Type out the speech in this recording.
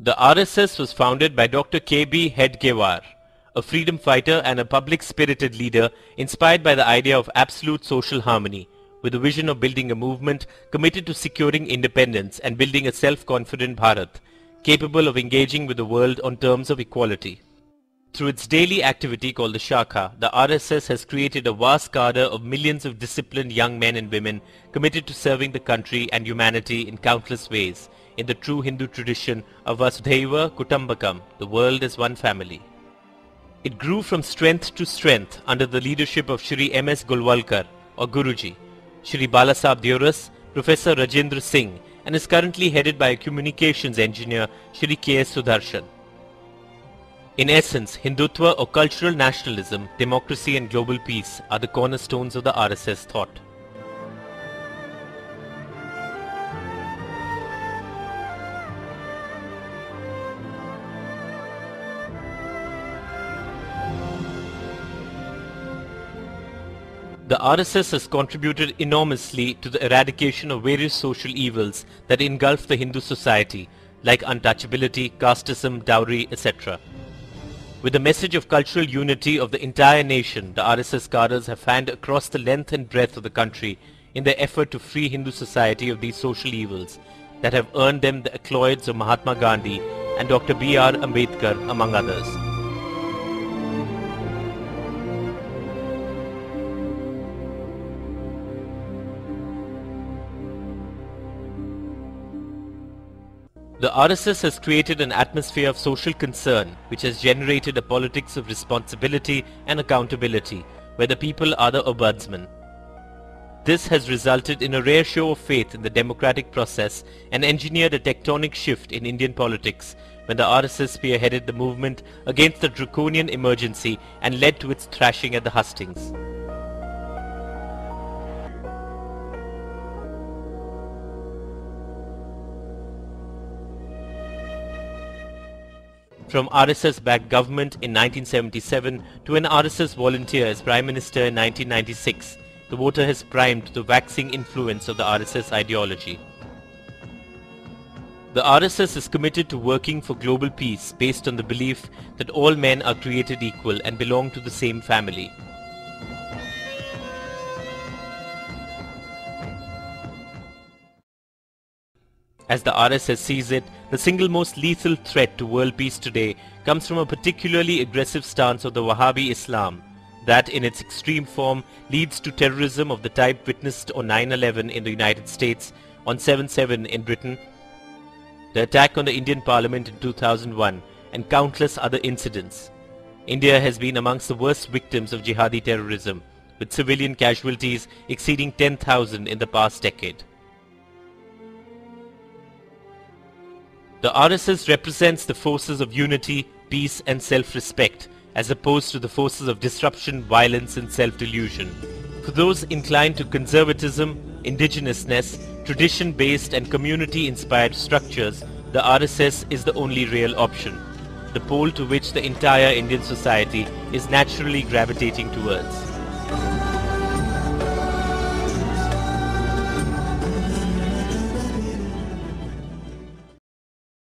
The RSS was founded by Dr. K.B. Hedgewar, a freedom fighter and a public-spirited leader inspired by the idea of absolute social harmony, with a vision of building a movement committed to securing independence and building a self-confident Bharat, capable of engaging with the world on terms of equality. Through its daily activity called the Shakha, the RSS has created a vast cadre of millions of disciplined young men and women committed to serving the country and humanity in countless ways, in the true Hindu tradition of Vasudhaiva Kutumbakam, the world as one family. It grew from strength to strength under the leadership of Shri M.S. Golwalkar, or Guruji, Shri Balasaheb Deoras, Professor Rajendra Singh, and is currently headed by a communications engineer, Shri K.S. Sudarshan. In essence, Hindutva or cultural nationalism, democracy and global peace are the cornerstones of the RSS thought. The RSS has contributed enormously to the eradication of various social evils that engulf the Hindu society, like untouchability, casteism, dowry, etc. With the message of cultural unity of the entire nation, the RSS cadres have fanned across the length and breadth of the country in their effort to free Hindu society of these social evils that have earned them the accolades of Mahatma Gandhi and Dr. B.R. Ambedkar, among others. The RSS has created an atmosphere of social concern which has generated a politics of responsibility and accountability where the people are the ombudsman. This has resulted in a rare show of faith in the democratic process and engineered a tectonic shift in Indian politics when the RSS spearheaded the movement against the draconian emergency and led to its thrashing at the hustings. From RSS-backed government in 1977 to an RSS volunteer as Prime Minister in 1996, the voter has primed the waxing influence of the RSS ideology. The RSS is committed to working for global peace based on the belief that all men are created equal and belong to the same family. As the RSS sees it, the single most lethal threat to world peace today comes from a particularly aggressive stance of the Wahhabi Islam that in its extreme form leads to terrorism of the type witnessed on 9/11 in the United States, on 7/7 in Britain, the attack on the Indian Parliament in 2001 and countless other incidents. India has been amongst the worst victims of jihadi terrorism, with civilian casualties exceeding 10,000 in the past decade. The RSS represents the forces of unity, peace and self-respect, as opposed to the forces of disruption, violence and self-delusion. For those inclined to conservatism, indigenousness, tradition-based and community-inspired structures, the RSS is the only real option, the pole to which the entire Indian society is naturally gravitating towards.